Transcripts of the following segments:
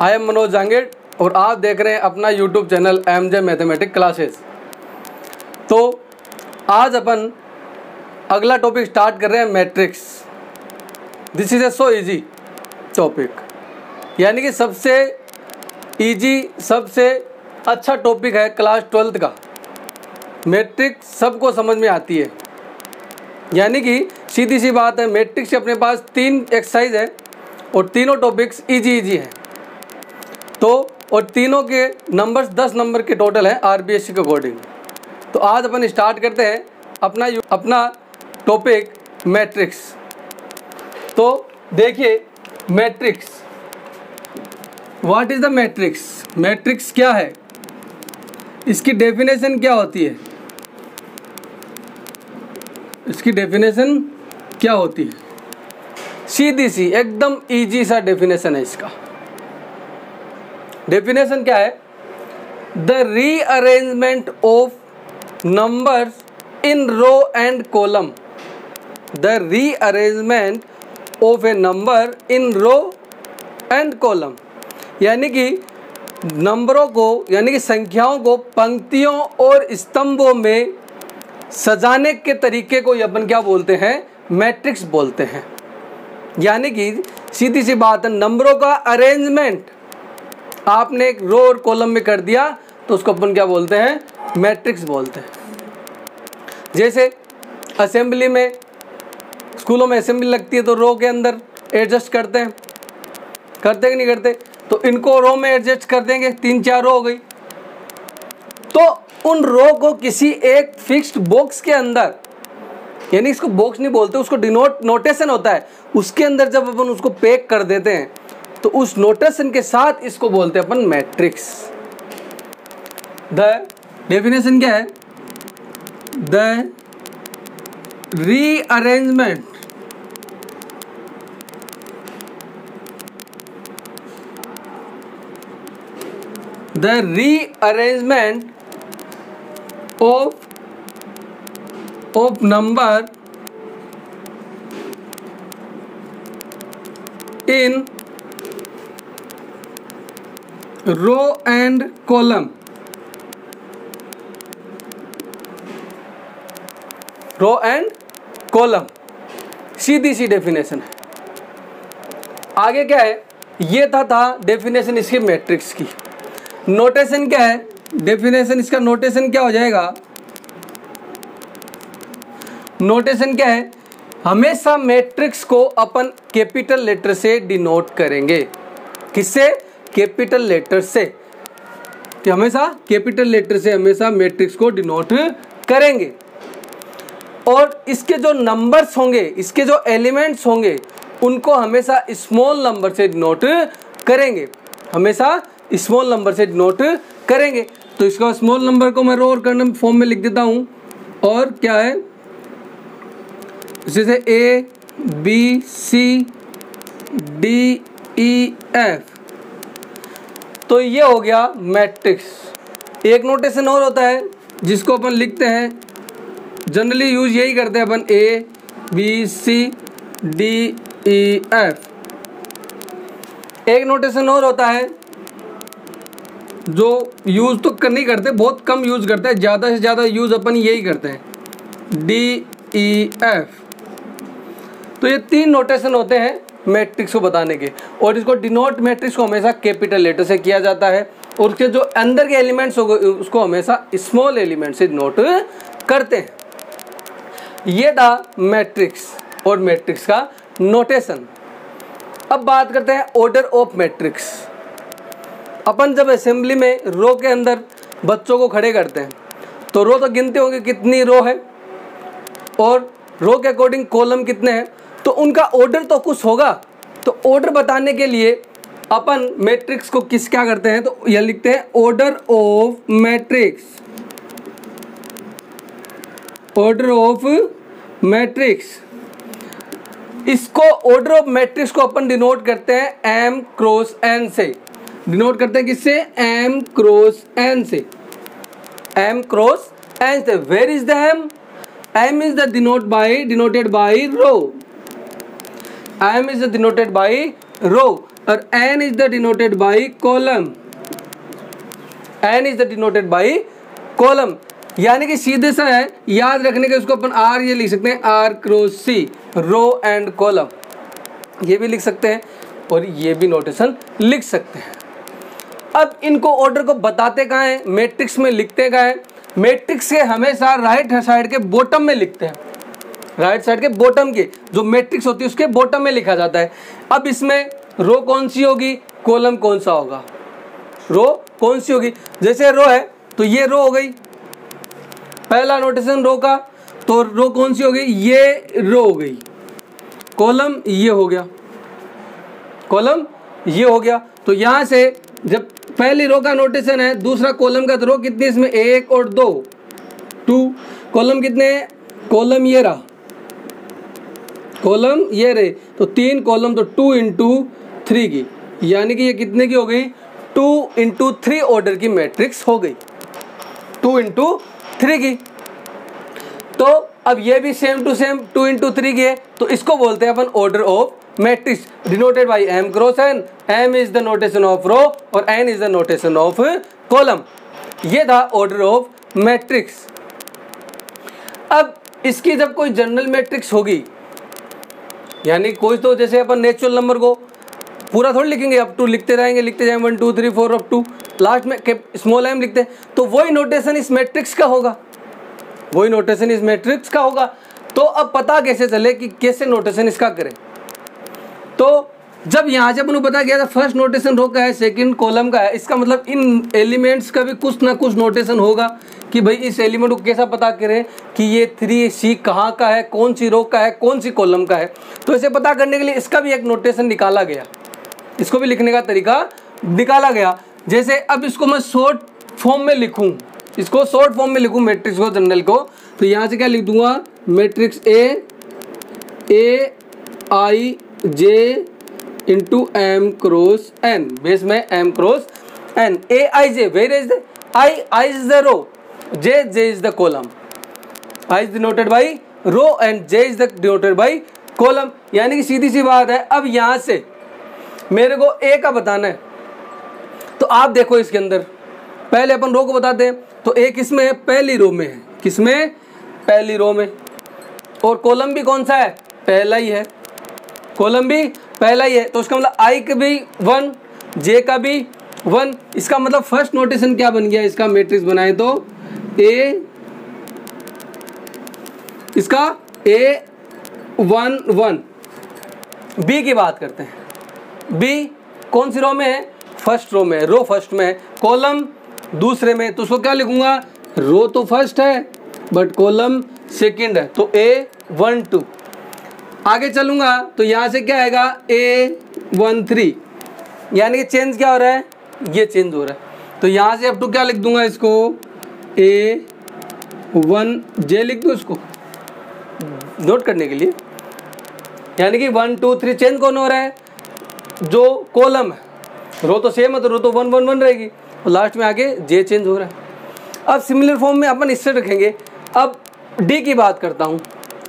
I am Manoj Jangid और आप देख रहे हैं अपना YouTube channel MJ mathematics classes. तो आज अपन अगला टॉपिक स्टार्ट कर रहे हैं matrix. This is a so easy topic, यानी कि सबसे इजी सबसे अच्छा टॉपिक है क्लास 12th का। मैट्रिक्स सबको समझ में आती है, यानी कि सीधी सी बात है, मैट्रिक्स के अपने पास 3 एक्सरसाइज है और तीनों टॉपिक्स इजी हैं। तो और तीनों के नंबर्स 10 नंबर के टोटल हैं आरबीएससी के अकॉर्डिंग। तो आज अपन स्टार्ट करते हैं अपना टॉपिक मैट्रिक्स। तो देखिए matrix, what is the matrix. Matrix क्या है, इसकी डेफिनेशन क्या होती है, इसकी डेफिनेशन क्या होती है। सीधी सी एकदम इजी सा डेफिनेशन है इसका। डेफिनेशन क्या है, the rearrangement of numbers in row and column. The rearrangement of a number in row and column, यानी कि नंबरों को यानी कि संख्याओं को पंक्तियों और स्तंभों में सजाने के तरीके को अपन क्या बोलते हैं, मैट्रिक्स बोलते हैं। यानी कि सीधी सी बात है, नंबरों का अरेंजमेंट आपने एक रो और कॉलम में कर दिया तो उसको अपन क्या बोलते हैं, मैट्रिक्स बोलते हैं। जैसे असेंबली में, स्कूलों में असेंबली लगती है तो रो के अंदर एडजस्ट करते हैं कि नहीं करते। तो इनको रो में एडजस्ट कर देंगे, 3-4 रो हो गई। तो उन रो को किसी एक फिक्स्ड बॉक्स के अंदर, यानी इसको बॉक्स नहीं बोलते, उसको नोटेशन होता है, उसके अंदर जब अपन उसको पैक कर देते हैं तो उस नोटेशन के साथ इसको बोलते हैं अपन मैट्रिक्स। द डेफिनेशन क्या है, the rearrangement of number in row and column। Row and column, सीधी सी डेफिनेशन है। आगे क्या है, ये था डेफिनेशन इसकी मैट्रिक्स की। नोटेशन क्या है, डेफिनेशन इसका नोटेशन क्या हो जाएगा, नोटेशन क्या है, हमेशा मैट्रिक्स को अपन कैपिटल लेटर से डिनोट करेंगे। किससे, कैपिटल लेटर से। कि हमेशा कैपिटल लेटर से हमेशा मैट्रिक्स को डिनोट करेंगे। और इसके जो नंबर्स होंगे, इसके जो एलिमेंट्स होंगे, उनको हमेशा स्मॉल नंबर से डिनोट करेंगे, हमेशा स्मॉल नंबर से डिनोट करेंगे। तो इसका स्मॉल नंबर को मैं रो और कॉलम फॉर्म में लिख देता हूं। और क्या है, जैसे A B C D E F। तो ये हो गया मैट्रिक्स। एक नोटेशन और होता है जिसको अपन लिखते हैं, जनरली यूज यही करते हैं अपन, A B C D E F। एक नोटेशन और होता है जो यूज तो नहीं करते, बहुत कम यूज करते हैं, ज़्यादा से ज़्यादा यूज अपन यही करते हैं, D E F। तो ये 3 नोटेशन होते हैं मैट्रिक्स को बताने के। और इसको डिनोट मैट्रिक्स को हमेशा कैपिटल लेटर से किया जाता है, और उसके जो अंदर के एलिमेंट्स होंगे उसको हमेशा स्मॉल एलिमेंट से डिनोट करते हैं। ये था मैट्रिक्स और मैट्रिक्स का नोटेशन। अब बात करते हैं ऑर्डर ऑफ मैट्रिक्स। अपन जब असेंबली में रो के अंदर बच्चों को खड़े करते हैं तो रो तो गिनते होंगे कितनी रो है, और रो के अकॉर्डिंग कॉलम कितने हैं, तो उनका ऑर्डर तो कुछ होगा। तो ऑर्डर बताने के लिए अपन मैट्रिक्स को क्या करते हैं, तो यह लिखते हैं order of matrix. Order of matrix, इसको ऑर्डर ऑफ मैट्रिक्स को अपन डिनोट करते हैं M क्रॉस N से। डिनोट करते हैं किससे, M क्रॉस N से। M क्रॉस N से। Where is the M? M is the denoted by row. M is denoted by row. और n is the denoted by column, n is the denoted by column, यानी कि सीधे सा है, याद रखने के उसको अपन r ये लिख सकते हैं, r cross c, row and column, ये भी लिख सकते हैं और ये भी नोटेशन लिख सकते हैं। अब इनको ऑर्डर को बताते कहाँ हैं, मैट्रिक्स में लिखते कहाँ हैं, मैट्रिक्स के हमेशा राइट साइड के बॉटम में लिखते हैं, राइट साइड के बॉटम के जो मैट्रिक्स होती है उसके बॉटम में लिखा जाता है। अब इसमें रो कौन सी होगी, कॉलम कौन सा होगा, रो कौन सी होगी, जैसे रो है तो ये रो हो गई, पहला नोटेशन रो का, तो रो कौन सी हो गई, ये रो हो गई, कॉलम ये हो गया, कॉलम ये हो गया। तो यहाँ से जब पहली रो का नोटेशन है, दूसरा कॉलम का, तो रो कितनी इसमें, एक और दो, 2, कॉलम कितने हैं, कॉलम ये रहा, कॉलम ये रहे, तो 3 कॉलम, तो 2 इंटू 3 की, यानी कि ये कितने की हो गई, 2 इंटू 3 ऑर्डर की मैट्रिक्स हो गई, 2 इंटू 3 की। तो अब ये भी सेम टू सेम 2 इंटू 3 की है, तो इसको बोलते हैं अपन order of matrix, denoted by m cross n, m is the notation of row और n is the notation of column. ये था ऑर्डर ऑफ मैट्रिक्स। अब इसकी जब कोई जनरल मैट्रिक्स होगी, यानी कोई तो जैसे अपन नेचुरल नंबर को पूरा थोड़ी लिखेंगे, अप टू लिखते रहेंगे, लिखते जाएंगे 1 2 3 4 अप टू, लास्ट में स्मॉल m लिखते हैं, तो वही नोटेशन इस मैट्रिक्स का होगा, वही नोटेशन इस मैट्रिक्स का होगा। तो अब पता कैसे चले कि कैसे नोटेशन इसका करें, तो जब यहाँ से अपन को पता गया था फर्स्ट नोटेशन रो का है, सेकंड कॉलम का है, इसका मतलब इन एलिमेंट्स का भी कुछ ना कुछ नोटेशन होगा कि भाई इस एलिमेंट को कैसा पता करें कि ये 3C कहाँ का है, कौन सी रो का है, कौन सी कॉलम का है। तो इसे पता करने के लिए इसका भी एक नोटेशन निकाला गया, इसको भी लिखने का तरीका निकाला गया। जैसे अब इसको मैं शॉर्ट फॉर्म में लिखूँ, इसको शॉर्ट फॉर्म में लिखूँ मैट्रिक्स को, जनरल को, तो यहाँ से क्या लिख दूंगा, matrix A I J into M cross N, base में M cross N, A I J, where is the I is the row, J is the column, I is denoted by row and J is the denoted by column, यानी कि सीधी सी बात है। अब यहाँ से मेरे को ए का बताना है, तो आप देखो इसके अंदर पहले अपन रो को बताते हैं, तो ए किसमें है, पहली रो में है, किसमें, पहली रो में, और कॉलम भी कौन सा है, पहला ही है, कॉलम भी पहला ही है, तो उसका मतलब आई का भी 1, जे का भी 1, इसका मतलब फर्स्ट नोटेशन क्या बन गया, इसका मैट्रिक्स बनाए तो ए, इसका A11। बी की बात करते हैं, बी कौन सी रो में है, फर्स्ट रो में, रो फर्स्ट में है, कॉलम दूसरे में, तो उसको क्या लिखूंगा, रो तो फर्स्ट है बट कॉलम सेकंड है, तो A12। आगे चलूंगा तो यहाँ से क्या आएगा, A13, यानी कि चेंज क्या हो रहा है, ये चेंज हो रहा है, तो यहाँ से अब तो क्या लिख दूंगा इसको, A1J लिख दूँ इसको नोट करने के लिए, यानी कि 1 2 3 चेंज कौन हो रहा है, जो कॉलम है, रो तो सेम है तो रो तो 1 1 1 रहेगी, और लास्ट में आगे जे चेंज हो रहा है। अब सिमिलर फॉर्म में अपन इससे रखेंगे। अब डी की बात करता हूँ,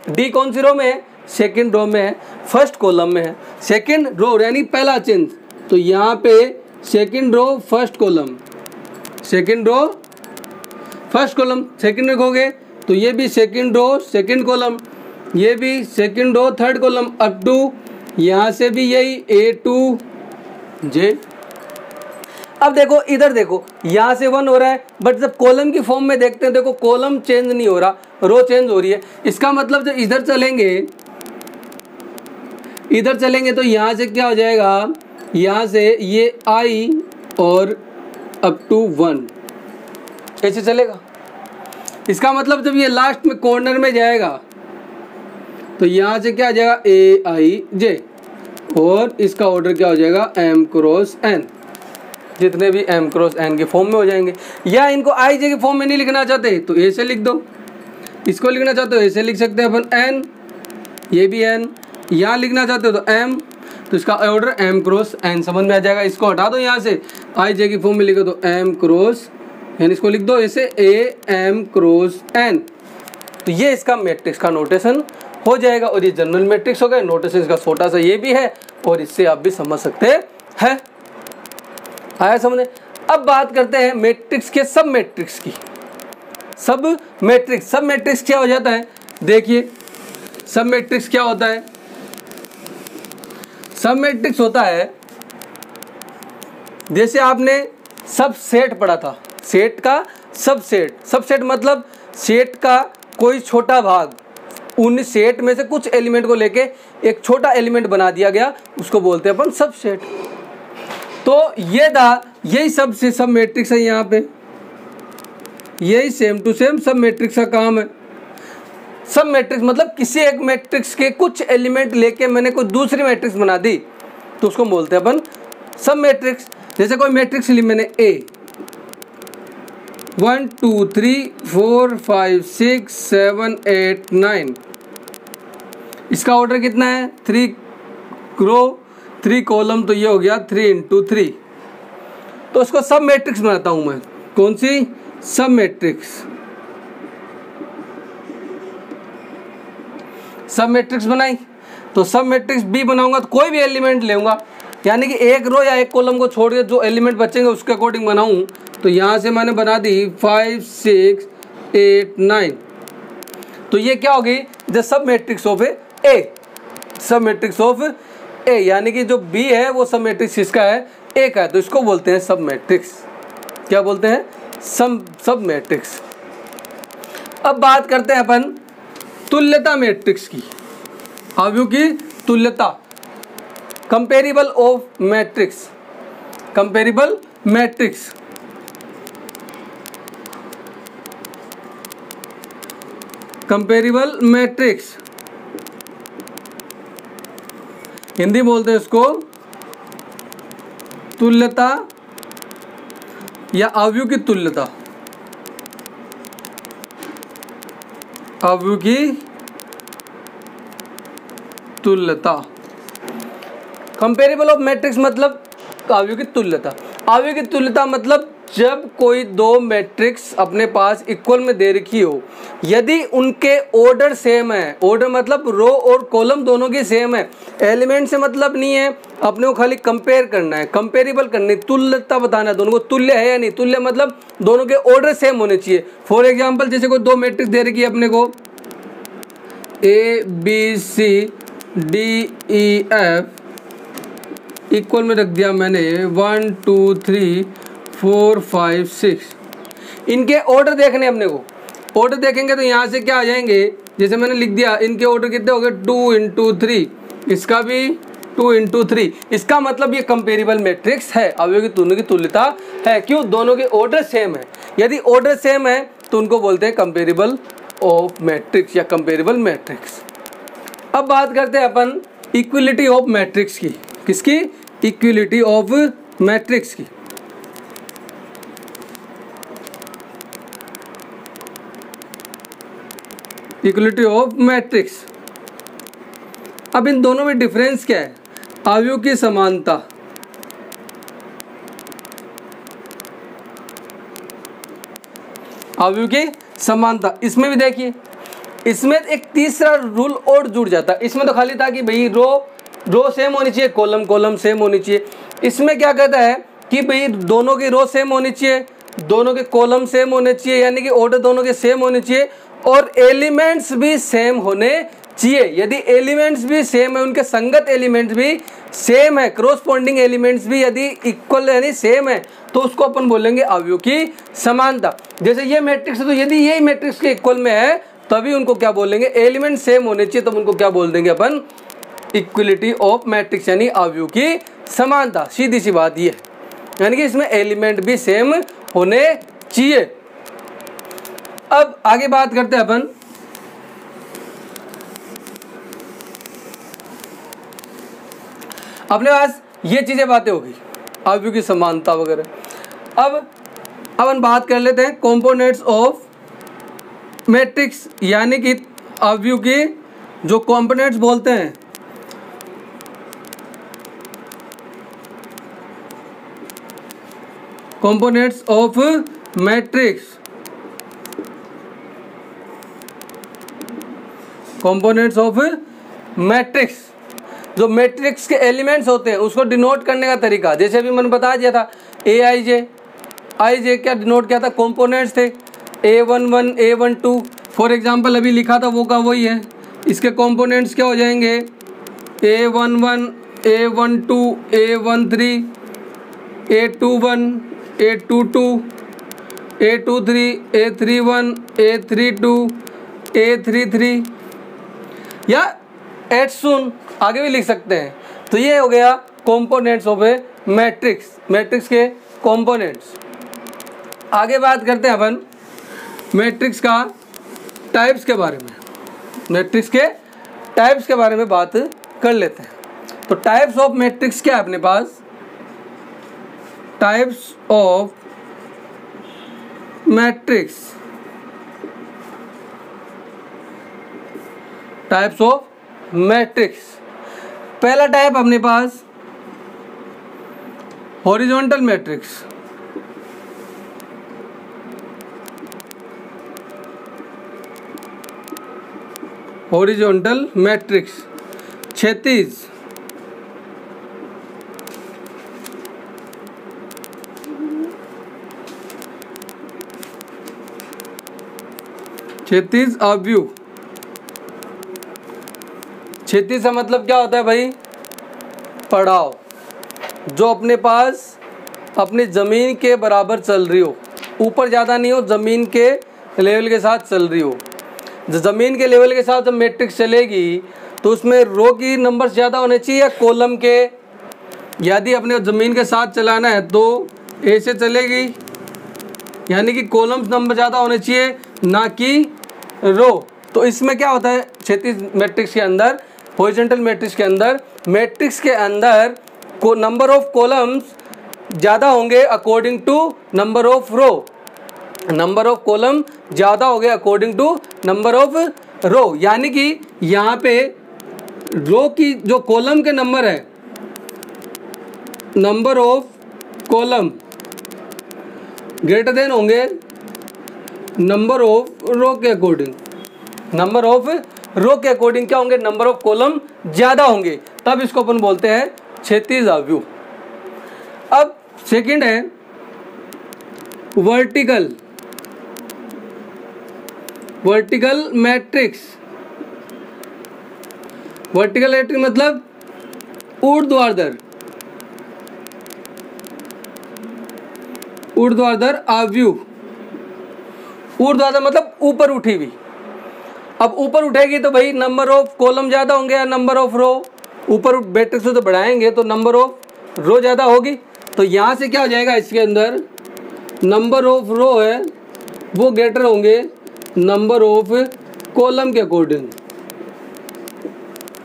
डी कौन सी रो में है, सेकंड रो में है, फर्स्ट कॉलम में है, सेकंड रो यानी पहला चेंज, तो यहाँ पे second row first column, second row first column, second रखोगे तो ये भी सेकंड रो सेकंड कॉलम, ये भी second row third column, up to यहाँ से भी यही A2J। अब देखो इधर देखो, यहाँ से 1 हो रहा है, बट जब कॉलम की फॉर्म में देखते हैं, देखो कॉलम चेंज नहीं हो रहा, रो चेंज हो रही है। इसका मतलब जब इधर चलेंगे, इधर चलेंगे तो यहाँ से क्या हो जाएगा, यहाँ से ये I और अप टू 1 ऐसे चलेगा। इसका मतलब जब ये लास्ट में कॉर्नर में जाएगा तो यहाँ से क्या आ जाएगा, AIJ, और इसका ऑर्डर क्या हो जाएगा, M क्रॉस N, जितने भी M क्रॉस N के फॉर्म में हो जाएंगे। या इनको IJ के फॉर्म में नहीं लिखना चाहते तो A से लिख दो, इसको लिखना चाहते हो ऐसे लिख सकते हैं अपन N, ये भी N, यहाँ लिखना चाहते हो तो M, तो इसका ऑर्डर M क्रॉस N समझ में आ जाएगा। इसको हटा दो यहाँ से, IJ की फॉर्म में लिखो तो M क्रॉस N, इसको लिख दो ऐसे AM क्रॉस N, तो ये इसका मैट्रिक्स का नोटेशन हो जाएगा। और ये जनरल मैट्रिक्स हो गया, नोटेशन इसका छोटा सा ये भी है, और इससे आप भी समझ सकते है। आया समझे। अब बात करते हैं मैट्रिक्स के सब मैट्रिक्स की। सब मैट्रिक्स क्या हो जाता है, देखिए सब मैट्रिक्स क्या होता है। सब मैट्रिक्स होता है, जैसे आपने सब सेट पढ़ा था, सेट का सब सेट मतलब सेट का कोई छोटा भाग, उन सेट में से कुछ एलिमेंट को लेके एक छोटा एलिमेंट बना दिया गया, उसको बोलते हैं अपन सब सेट। तो ये यही सब मैट्रिक्स है। यहाँ पे यही सेम टू सेम सब मैट्रिक्स का काम है। सब मैट्रिक्स मतलब किसी एक मैट्रिक्स के कुछ एलिमेंट लेके मैंने कोई दूसरी मैट्रिक्स बना दी, तो उसको बोलते हैं अपन सब मैट्रिक्स। जैसे कोई मैट्रिक्स ली मैंने A 1 2 3 4 5 6 7 8 9, इसका ऑर्डर कितना है 3 रो 3 कॉलम, तो ये हो गया 3 × 3। तो उसको सब मैट्रिक्स बनाता हूं मैं। कौन सी? सब मैट्रिक्स। सब मैट्रिक्स बनाई, तो सब मैट्रिक्स B बनाऊंगा तो कोई भी एलिमेंट लेऊंगा, यानी कि एक रो या एक कॉलम को छोड़ के जो एलिमेंट बचेंगे उसके अकॉर्डिंग बनाऊं। तो यहाँ से मैंने बना दी 5 6 8 9, तो ये क्या होगी the sub matrix of A। सब मैट्रिक्स ऑफ A यानी कि जो B है वो सब मैट्रिक्स इसका है A का है, तो इसको बोलते हैं सब मैट्रिक्स। क्या बोलते हैं? सब मैट्रिक्स। अब बात करते हैं अपन तुल्यता मैट्रिक्स की, अवयव की तुल्यता, comparable of matrix. Comparable matrix comparable matrix Hindi बोलते हैं इसको तुल्यता या अवयव की तुल्यता। अवयव की तुल्यता। कंपेरेबल ऑफ मैट्रिक्स मतलब अवयव की तुल्यता। अवयव की तुल्यता मतलब जब कोई दो मैट्रिक्स अपने पास इक्वल में दे रखी हो, यदि उनके ऑर्डर सेम है, ऑर्डर मतलब रो और कॉलम दोनों की सेम है, एलिमेंट से मतलब नहीं है, अपने को खाली कंपेयर करना है, कंपेरेबल करनी है, तुल्यता बताना है, दोनों को तुल्य है या नहीं। तुल्य मतलब दोनों के ऑर्डर सेम होने चाहिए। फॉर एग्जाम्पल जैसे कोई दो मैट्रिक्स दे रखी है अपने को ABCDEF, इक्वल में रख दिया मैंने 1 2 3 4 5 6, इनके ऑर्डर देखने अपने को। ऑर्डर देखेंगे तो यहाँ से क्या आ जाएंगे, जैसे मैंने लिख दिया इनके ऑर्डर कितने हो गए 2 × 3, इसका भी 2 × 3। इसका मतलब ये कंपेरेबल मैट्रिक्स है, अवयव की दोनों की तुल्यता है। क्यों? दोनों के ऑर्डर सेम है। यदि ऑर्डर सेम है तो उनको बोलते हैं कंपेरेबल ऑफ मैट्रिक्स या कंपेरेबल मैट्रिक्स। अब बात करते हैं अपन इक्विलिटी ऑफ मैट्रिक्स की। किसकी? इक्विलिटी ऑफ मैट्रिक्स की। Equality of matrix. अब इन दोनों में डिफरेंस क्या है? अवयव की समानता, अवयव की समानता। इसमें भी देखिए, इसमें एक तीसरा रूल और जुड़ जाता है। इसमें तो खाली था कि भाई रो सेम होनी चाहिए, कॉलम सेम होनी चाहिए। इसमें क्या कहता है कि भाई दोनों की रो सेम होनी चाहिए, दोनों के कॉलम सेम होने चाहिए, यानी कि ऑर्डर दोनों के सेम होने चाहिए, और एलिमेंट्स भी सेम होने चाहिए। यदि एलिमेंट्स भी सेम है, उनके संगत एलिमेंट्स भी सेम है, क्रॉसपोंडिंग एलिमेंट्स भी यदि इक्वल यानी सेम है, तो उसको अपन बोलेंगे अवयव की समानता। जैसे ये मैट्रिक्स है, तो यदि यही मैट्रिक्स के इक्वल में है तभी उनको क्या बोलेंगे? एलिमेंट सेम होने चाहिए, तब उनको क्या बोल देंगे अपन? इक्विलिटी ऑफ मैट्रिक्स यानी अवयव की समानता। सीधी सी बात ये है, यानी कि इसमें एलिमेंट भी सेम होने चाहिए। अब आगे बात करते हैं अपन अपने पास ये चीजें बातें होगी अवयव की समानता वगैरह। अब अपन बात कर लेते हैं कंपोनेंट्स ऑफ मैट्रिक्स, यानी कि अवयव के जो कंपोनेंट्स बोलते हैं, components of matrix, components of matrix. जो मैट्रिक्स के एलिमेंट्स होते हैं उसको डिनोट करने का तरीका, जैसे अभी मैंने बता दिया था आई जे क्या डिनोट किया था, कंपोनेंट्स थे A11 A12 फॉर एग्जांपल अभी लिखा था वो का वही है। इसके कंपोनेंट्स क्या हो जाएंगे A11 A12 A13 A21 A22 A23 A31 A32 A33 या एट सुन आगे भी लिख सकते हैं। तो ये हो गया components of A matrix, matrix के कंपोनेंट्स। आगे बात करते हैं अपन मैट्रिक्स का टाइप्स के बारे में, मैट्रिक्स के टाइप्स के बारे में बात कर लेते हैं। तो टाइप्स ऑफ मैट्रिक्स क्या है अपने पास, types of matrix, types of matrix. पहला टाइप अपने पास हॉरिजॉन्टल मैट्रिक्स, हॉरिजॉन्टल मैट्रिक्स क्षैतिज, क्षैतिज आव्यूह। क्षैतिज का मतलब क्या होता है भाई, पड़ाव, जो अपने पास अपनी ज़मीन के बराबर चल रही हो, ऊपर ज़्यादा नहीं हो, ज़मीन के लेवल के साथ चल रही हो। ज़मीन के लेवल के साथ जब मैट्रिक्स चलेगी तो उसमें रो की नंबर ज़्यादा होने चाहिए या कॉलम के, यदि अपने ज़मीन के साथ चलाना है तो ऐसे चलेगी, यानी कि कॉलम्स नंबर ज़्यादा होने चाहिए ना कि रो। तो इसमें क्या होता है क्षैतिज मैट्रिक्स के अंदर, हॉरिजॉन्टल मैट्रिक्स के अंदर, मैट्रिक्स के अंदर को नंबर ऑफ कॉलम्स ज़्यादा होंगे according to number of row, number of column ज़्यादा हो गया according to number of row. यानी कि यहाँ पे रो की जो कॉलम के नंबर है, number of column greater than होंगे नंबर ऑफ रो के अकॉर्डिंग, नंबर ऑफ रो के अकॉर्डिंग क्या होंगे, नंबर ऑफ कॉलम ज़्यादा होंगे, तब इसको अपन बोलते हैं क्षैतिज आव्यूह। अब सेकंड है vertical, vertical matrix. Vertical matrix मतलब ऊर्ध्वाधर, ऊर्ध्वाधर आव्यूह। ऊर्ध्वाधर मतलब ऊपर उठी हुई। अब ऊपर उठेगी तो भाई नंबर ऑफ कॉलम ज़्यादा होंगे या नंबर ऑफ रो, ऊपर मैट्रिक्स को तो बढ़ाएंगे तो नंबर ऑफ रो ज़्यादा होगी। तो यहाँ से क्या हो जाएगा, इसके अंदर नंबर ऑफ रो है वो ग्रेटर होंगे नंबर ऑफ कॉलम के अकॉर्डिंग,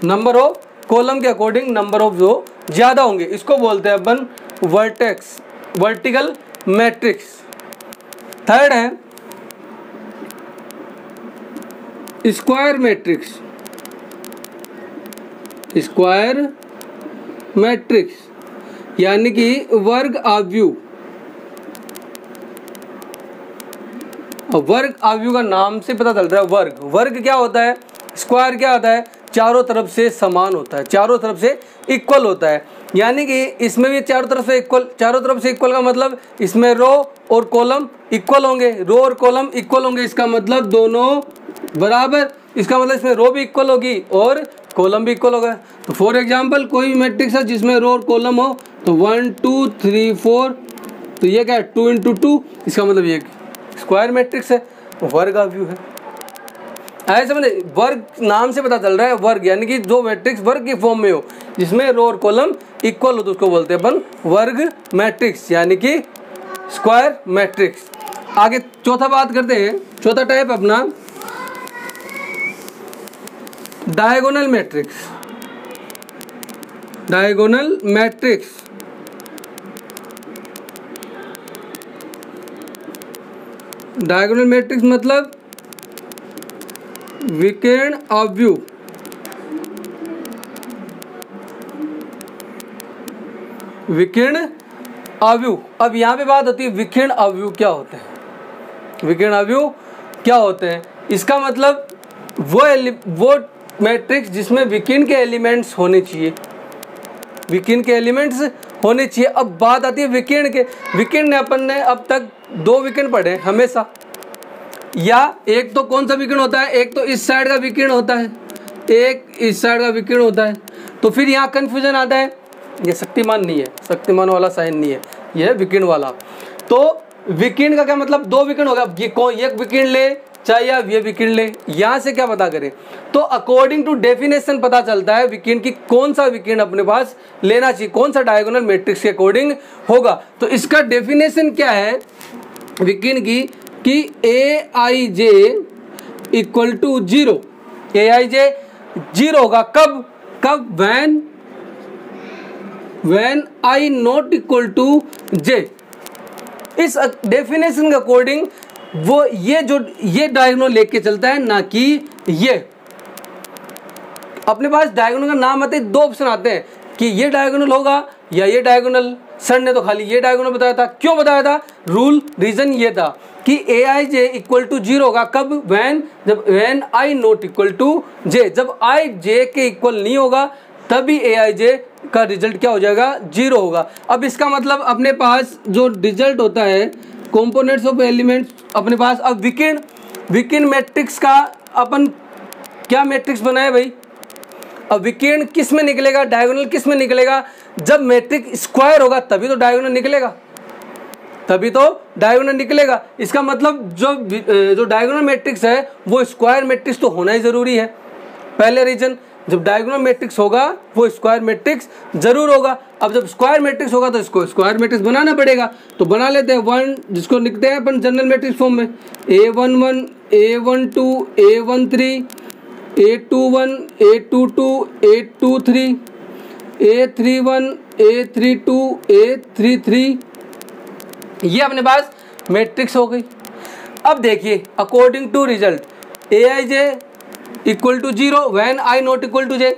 नंबर ऑफ कॉलम के अकॉर्डिंग नंबर ऑफ रो ज़्यादा होंगे। इसको बोलते हैं अपन वर्टेक्स, वर्टिकल मैट्रिक्स। थर्ड है स्क्वायर मैट्रिक्स, स्क्वायर मैट्रिक्स यानी कि वर्ग आव्यूह। वर्ग आव्यूह का नाम से पता चल रहा है वर्ग, वर्ग क्या होता है, स्क्वायर क्या होता है, चारों तरफ से समान होता है, चारों तरफ से इक्वल होता है। यानी कि इसमें भी चारों तरफ से इक्वल, चारों तरफ से इक्वल का मतलब इसमें रो और कॉलम इक्वल होंगे, रो और कॉलम इक्वल होंगे, इसका मतलब दोनों बराबर, इसका मतलब इसमें रो भी इक्वल होगी और कॉलम भी इक्वल होगा। तो फॉर एग्जांपल कोई भी मैट्रिक्स है जिसमें रो और कॉलम हो तो 1 2 3 4, तो ये क्या है 2 × 2, इसका मतलब ये स्क्वायर मैट्रिक्स है, वर्ग आव्यूह है। ऐसे मतलब वर्ग नाम से पता चल रहा है वर्ग, यानी कि जो मैट्रिक्स वर्ग की फॉर्म में हो जिसमें रो और कॉलम इक्वल हो तो उसको बोलते हैं अपन वर्ग मैट्रिक्स यानी कि स्क्वायर मैट्रिक्स। आगे चौथा बात करते हैं, चौथा टाइप अपना diagonal matrix, diagonal matrix. Diagonal matrix मतलब विकर्ण आव्यूह, विकर्ण आव्यूह। अब यहाँ पे बात होती है विकर्ण आव्यूह क्या होते हैं, विकर्ण आव्यूह क्या होते हैं। इसका मतलब वो मैट्रिक्स जिसमें विकिरण के एलिमेंट्स होने चाहिए, विकिरण के एलिमेंट्स होने चाहिए। अब बात आती है विकिरण के। विकिरण ने अपन ने अब तक 2 विकिरण पढ़े हमेशा, या एक तो कौन सा विकिरण होता है, एक तो इस साइड का विकिरण होता है, एक इस साइड का विकिरण होता है। तो फिर यहाँ कन्फ्यूजन आता है, ये शक्तिमान नहीं है, शक्तिमान वाला साइन नहीं है, ये है विकिरण वाला। तो विकिरण का क्या मतलब, 2 विकिरण होगा। ये कौन, एक विकिरण ले चाहे आप ये विकिरण ले, यहाँ से क्या पता करें, तो अकॉर्डिंग टू डेफिनेशन पता चलता है विकिरण की कौन सा विकिरण अपने पास लेना चाहिए, कौन सा डायगोनल मैट्रिक्स के अकॉर्डिंग होगा। तो इसका डेफिनेशन क्या है विकिरण की, कि Aij इक्वल टू 0, Aij 0 होगा कब, when I not equal to j। इस डेफिनेशन के अकॉर्डिंग वो ये डायगोनल लेके चलता है, ना कि ये। अपने पास डायगोनल का नाम आते हैं, 2 ऑप्शन आते हैं कि ये डायगोनल होगा या ये डायगोनल। सर ने तो खाली ये डायगोनल बताया था, क्यों बताया था, रीजन ये था कि Aij इक्वल टू 0 होगा कब, when I not equal to j। जब I j के इक्वल नहीं होगा तभी Aij का रिजल्ट क्या हो जाएगा, 0 होगा। अब इसका मतलब अपने पास जो रिजल्ट होता है कंपोनेंट्स ऑफ एलिमेंट्स अपने पास। अब विकिरण मैट्रिक्स का अपन क्या मैट्रिक्स बनाए भाई, अब विकिरण किस में निकलेगा, डायगोनल किस में निकलेगा, जब मैट्रिक्स स्क्वायर होगा तभी तो डायगोनल निकलेगा, तभी तो डायगोनल निकलेगा। इसका मतलब जो डायगोनल मैट्रिक्स है वो स्क्वायर मैट्रिक्स तो होना ही जरूरी है। पहले रीजन, जब डायगोनल मैट्रिक्स होगा वो स्क्वायर मैट्रिक्स जरूर होगा। अब जब स्क्वायर मैट्रिक्स होगा तो इसको स्क्वायर मैट्रिक्स बनाना पड़ेगा। तो बना लेते हैं 1, जिसको लिखते हैं अपन जनरल मैट्रिक्स फॉर्म में, A11 A12 A13 A21 A22 A23 A31 A32 A33, ये अपने पास मैट्रिक्स हो गई। अब देखिए according to result Aij equal to 0 when I not equal to j,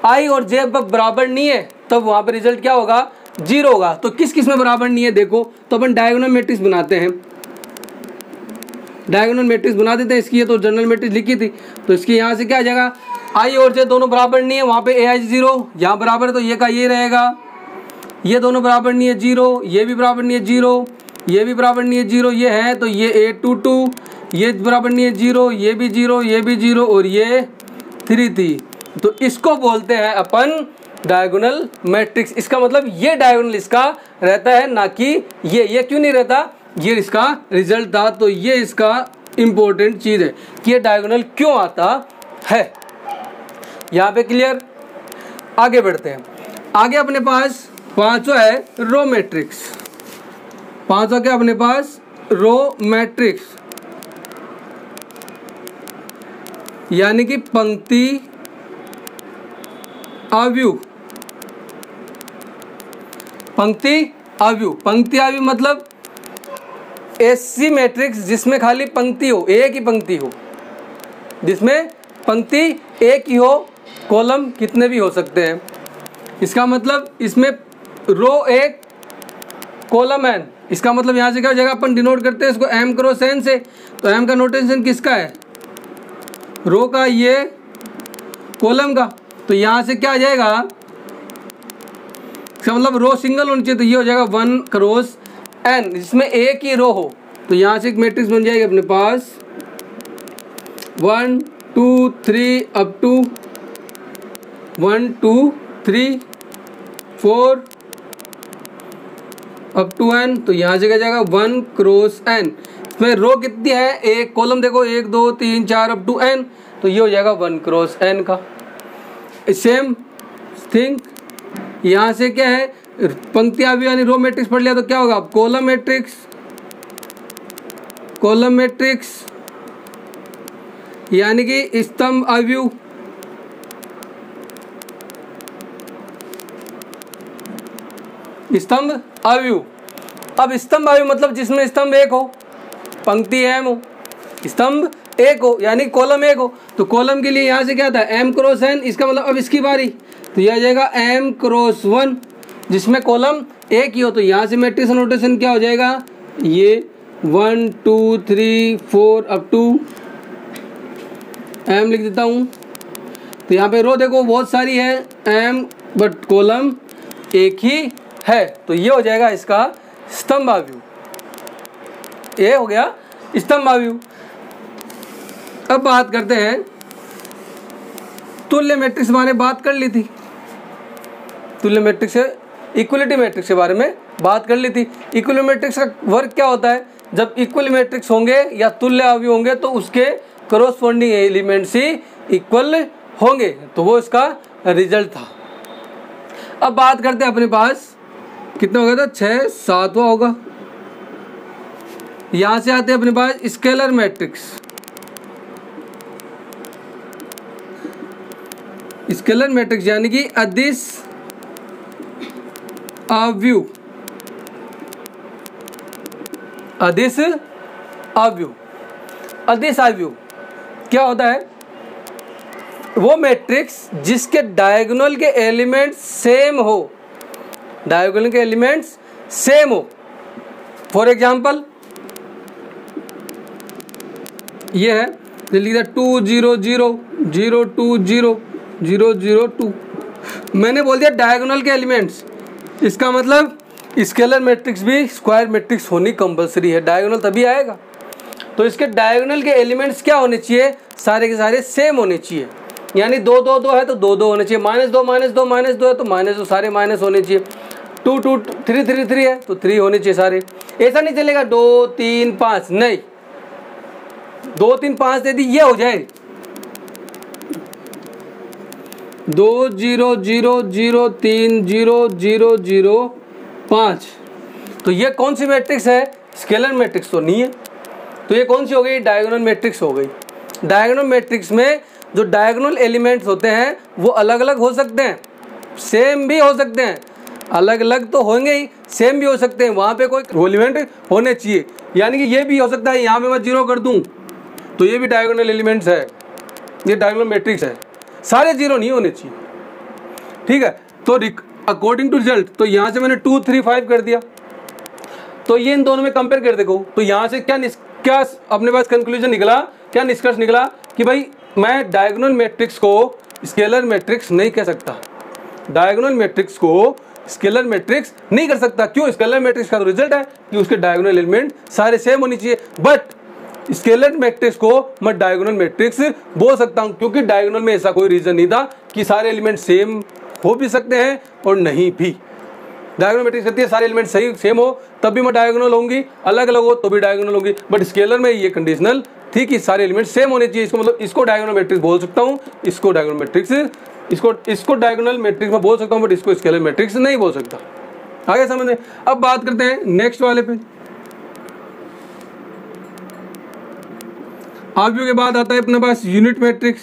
I और j बराबर नहीं है तब वहाँ पे रिजल्ट क्या होगा, 0 होगा। तो किस किस में बराबर नहीं है देखो, तो अपन डायगोनल मैट्रिक्स बनाते हैं, डायगोनल मैट्रिक्स बना देते हैं। इसकी ये तो जनरल मैट्रिक्स लिखी थी, तो इसकी यहाँ से क्या आ जाएगा, I और j दोनों बराबर नहीं है, वहाँ पे Aij 0, यहाँ बराबर है तो ये का ये रहेगा, ये दोनों बराबर नहीं है 0, ये भी बराबर नहीं है 0, ये भी बराबर नहीं है 0, ये है तो ये A22, ये बराबर नहीं है 0, ये भी 0, ये भी 0 और ये 3 तो इसको बोलते हैं अपन डायगोनल मैट्रिक्स। इसका मतलब ये डायगोनल इसका रहता है, ना कि ये क्यों नहीं रहता, ये इसका रिजल्ट था। तो ये इसका इम्पोर्टेंट चीज़ है कि ये डायगोनल क्यों आता है। यहाँ पे क्लियर, आगे बढ़ते हैं। आगे अपने पास 5वां है रो मैट्रिक्स। 5वां क्या अपने पास, रो मैट्रिक्स, यानी कि पंक्ति अवयव। पंक्ति अवयव मतलब ऐसी मैट्रिक्स जिसमें खाली पंक्ति हो, एक ही पंक्ति हो, जिसमें पंक्ति एक ही हो, कॉलम कितने भी हो सकते हैं। इसका मतलब इसमें रो 1 कॉलम n। इसका मतलब यहाँ से क्या हो जाएगा, अपन डिनोट करते हैं इसको m क्रॉस n से। तो m का नोटेशन किसका है, रो का, ये कॉलम का। तो यहाँ से क्या आ जाएगा, इसका मतलब रो सिंगल होनी चाहिए, तो ये हो जाएगा 1 क्रॉस n, जिसमें एक ही रो हो। तो यहाँ से एक मैट्रिक्स बन जाएगी अपने पास 1 2 3 up to 1 2 3 4 up to n। तो यहाँ से क्या जाएगा 1 क्रॉस n। इसमें रो कितनी है, एक कॉलम देखो 1 2 3 4 अप टू n, तो ये हो जाएगा 1 क्रॉस n का। सेम थिंग यहाँ से क्या है, पंक्ति अवयव यानी रो मैट्रिक्स पढ़ लिया तो क्या होगा, कॉलम मैट्रिक्स यानी कि स्तंभ अवयव। स्तंभ अवयव, अब स्तंभ अवयव मतलब जिसमें स्तंभ एक हो, पंक्ति m हो, स्तंभ एक हो, यानी कॉलम एक हो। तो कॉलम के लिए यहाँ से क्या था, m क्रॉस n। इसका मतलब अब इसकी बारी, तो यह आ जाएगा m क्रॉस 1, जिसमें कॉलम एक ही हो। तो यहाँ से मैट्रिक्स नोटेशन क्या हो जाएगा, ये 1 2 3 4 अप टू m लिख देता हूँ। तो यहाँ पे रो देखो बहुत सारी है m, बट कॉलम एक ही है, तो ये हो जाएगा इसका स्तंभाव्यूह। ये हो गया स्तंभाव्यूह। अब बात करते हैं तुल्य मैट्रिक्स, बारे में बात कर ली थी, तुल्य मैट्रिक्स से इक्वलिटी मैट्रिक्स के बारे में बात कर ली थी। इक्वल मैट्रिक्स का वर्क क्या होता है, जब इक्वल मैट्रिक्स होंगे या तुल्य अवयव होंगे तो उसके करोस्पॉन्डिंग एलिमेंट्स ही इक्वल होंगे, तो वो इसका रिजल्ट था। अब बात करते हैं अपने पास कितना हो गया था, 6 7वां होगा। यहां से आते हैं अपने पास स्केलर मैट्रिक्स। स्केलर मैट्रिक्स यानी कि अदिश अवयव, अदिश अवयव। अदिश अवयव क्या होता है, वो मैट्रिक्स जिसके डायगोनल के एलिमेंट्स सेम हो, डायगोनल के एलिमेंट्स सेम हो। फॉर एग्जांपल ये है, लिख दिया 2 0 0 0 2 0 0 0 2, मैंने बोल दिया डायगोनल के एलिमेंट्स, इसका मतलब स्केलर मैट्रिक्स भी स्क्वायर मैट्रिक्स होनी कंपलसरी है, डायगोनल तभी आएगा। तो इसके डायगोनल के एलिमेंट्स क्या होने चाहिए, सारे के सारे सेम होने चाहिए, यानी 2 2 2 है तो 2 2 होने चाहिए, -2 -2 -2 है तो -2 सारे माइनस होने चाहिए, 2 2 3 3 3 है तो 3 होने चाहिए सारे। ऐसा नहीं चलेगा 2 3 5, नहीं 2 3 5 दे दी ये हो जाए 2 0 0 0 3 0 0 0 5, तो ये कौन सी मैट्रिक्स है, स्केलर मैट्रिक्स तो नहीं है। तो ये कौन सी हो गई, डायगोनल मैट्रिक्स हो गई। डायगोनल मैट्रिक्स में जो डायगोनल एलिमेंट्स होते हैं वो अलग अलग हो सकते हैं, सेम भी हो सकते हैं, अलग अलग तो होंगे ही, सेम भी हो सकते हैं, वहाँ पे कोई एलिमेंट होने चाहिए। यानी कि ये भी हो सकता है यहाँ पे मैं 0 कर दूँ तो ये भी डायगोनल एलिमेंट्स है, ये डायगोनल मैट्रिक्स है, सारे 0 नहीं होने चाहिए, ठीक है। तो अकॉर्डिंग टू रिजल्ट, तो यहाँ से मैंने 2 3 5 कर दिया, तो ये इन दोनों में कंपेयर कर देखो, तो यहाँ से क्या अपने पास कंक्लूजन निकला, क्या निष्कर्ष निकला कि भाई मैं डायगोनल मैट्रिक्स को स्केलर मैट्रिक्स नहीं कह सकता, डायगोनल मैट्रिक्स को स्केलर मैट्रिक्स नहीं कर सकता। क्यों, स्केलर मैट्रिक्स का तो रिजल्ट है कि उसके डायगोनल एलिमेंट सारे सेम होनी चाहिए, बट स्केलर मैट्रिक्स को मैं डायगोनल मैट्रिक्स बोल सकता हूं, क्योंकि डायगोनल में ऐसा कोई रीजन नहीं था कि सारे एलिमेंट सेम हो भी सकते हैं और नहीं भी। डायगोनल मैट्रिक्स कहती है सारे एलिमेंट सही सेम हो तब भी मैं डायगोनल होंगी, अलग अलग हो तो भी डायगोनल होंगी, बट स्केलर में ये कंडीशनल थी कि सारे एलिमेंट सेम होने चाहिए। इसको मतलब इसको डायगोनल मैट्रिक्स बोल सकता हूँ, इसको डायगोनल मैट्रिक्स, इसको डायगोनल मैट्रिक्स में बोल सकता हूँ, बट इसको स्केलर मैट्रिक्स नहीं बोल सकता। आगे समझ में। अब बात करते हैं नेक्स्ट वाले पे। अवयव के बाद आता है अपने पास unit matrix.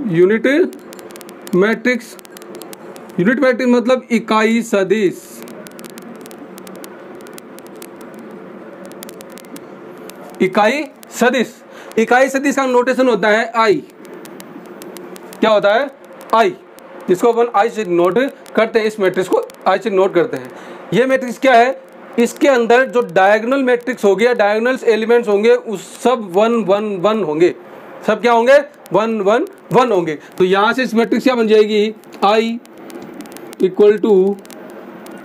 Unit matrix, unit matrix मतलब इकाई सदिश। इकाई सदिश, इकाई सदिश का नोटेशन होता है आई। क्या होता है, आई, जिसको अपन आई से नोट करते हैं, इस मैट्रिक्स को आई से नोट करते हैं। ये मैट्रिक्स क्या है, इसके अंदर जो डायगोनल मैट्रिक्स हो गया, डायगोनल एलिमेंट्स होंगे उस सब 1 1 1 होंगे, सब क्या होंगे 1 1 1 होंगे। तो यहाँ से इस मैट्रिक्स क्या बन जाएगी, आई इक्वल टू,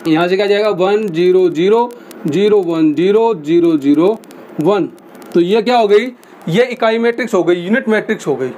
यहाँ से क्या जाएगा 1 0 0 0 1 0 0 0 1। तो ये क्या हो गई, ये इकाई मैट्रिक्स हो गई, यूनिट मैट्रिक्स हो गई।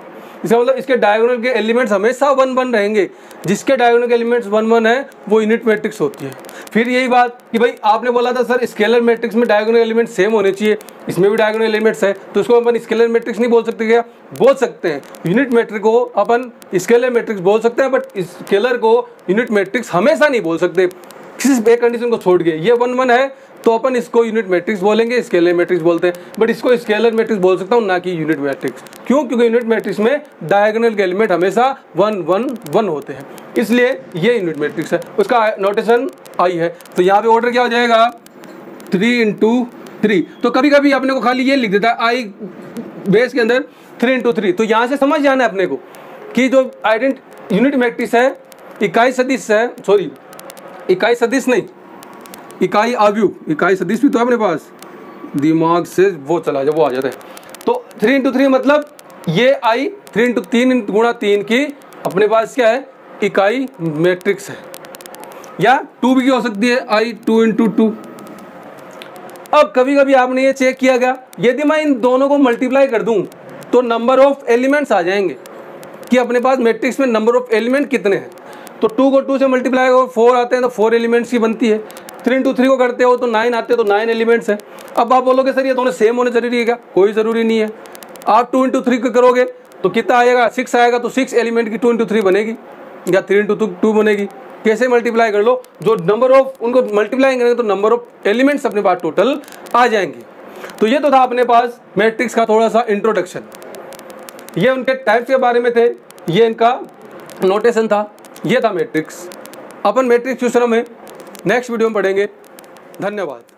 इसका मतलब इसके डायगोनल के एलिमेंट्स हमेशा 1 1 रहेंगे, जिसके डायगोनल के एलिमेंट्स 1 1 है वो यूनिट मैट्रिक्स होती है। फिर यही बात कि भाई आपने बोला था सर स्केलर मैट्रिक्स में डायगोनल एलिमेंट सेम होने चाहिए, इसमें भी डायगोनल एलिमेंट्स है, तो उसको अपन स्केलर मैट्रिक्स नहीं बोल सकते क्या, बोल सकते हैं। यूनिट मैट्रिक्स को अपन स्केलर मैट्रिक्स बोल सकते हैं, बट स्केलर को यूनिट मैट्रिक्स हमेशा नहीं बोल सकते, किसी एक कंडीशन को छोड़ के। ये 1 1 है तो अपन इसको यूनिट मैट्रिक्स बोलेंगे, स्केलर मैट्रिक्स बोलते हैं, बट इसको स्केलर मैट्रिक्स बोल सकता हूँ ना कि यूनिट मैट्रिक्स। क्यों, क्योंकि यूनिट मैट्रिक्स में डायगोनल के एलिमेंट हमेशा 1 1 1 होते हैं, इसलिए ये यूनिट मैट्रिक्स है, उसका नोटेशन आई है। तो यहाँ पे ऑर्डर क्या हो जाएगा 3 × 3। तो कभी कभी अपने को खाली ये लिख देता है आई बेस के अंदर 3 × 3। तो यहाँ से समझ जाना है अपने को कि जो यूनिट मैट्रिक्स है, इकाई सदिश है, सॉरी इकाई सदिश नहीं, इकाई अवयव, इकाई सदिश भी तो है अपने पास, दिमाग से वो चला जाए, वो आ जाता है। तो 3 × 3 मतलब ये आई 3 गुणा 3 की अपने पास क्या है, इकाई मैट्रिक्स है, या 2 भी हो सकती है, I 2 × 2। अब कभी कभी आपने ये चेक किया गया, यदि मैं इन दोनों को मल्टीप्लाई कर दूं तो नंबर ऑफ एलिमेंट्स आ जाएंगे कि अपने पास मैट्रिक्स में नंबर ऑफ एलिमेंट कितने हैं। तो 2 को 2 से मल्टीप्लाई करो, 4 आते हैं तो 4 एलिमेंट्स की बनती है। 3 × 3 को करते हो तो 9 आते हैं तो 9 एलिमेंट्स है। अब आप बोलोगे सर ये दोनों सेम होने जरूरी है क्या? कोई ज़रूरी नहीं है। आप 2 × 3 को करोगे तो कितना आएगा, 6 आएगा, तो 6 एलिमेंट की 2 × 3 बनेगी या 3 × 2 बनेगी। कैसे मल्टीप्लाई कर लो, जो नंबर ऑफ उनको मल्टीप्लाई करेंगे तो नंबर ऑफ एलिमेंट्स अपने पास टोटल आ जाएंगे। तो ये तो था अपने पास मैट्रिक्स का थोड़ा सा इंट्रोडक्शन। ये उनके टाइप्स के बारे में थे, ये इनका नोटेशन था, ये था मैट्रिक्स। अपन मैट्रिक्स ट्यूशन में नेक्स्ट वीडियो में पढ़ेंगे। धन्यवाद।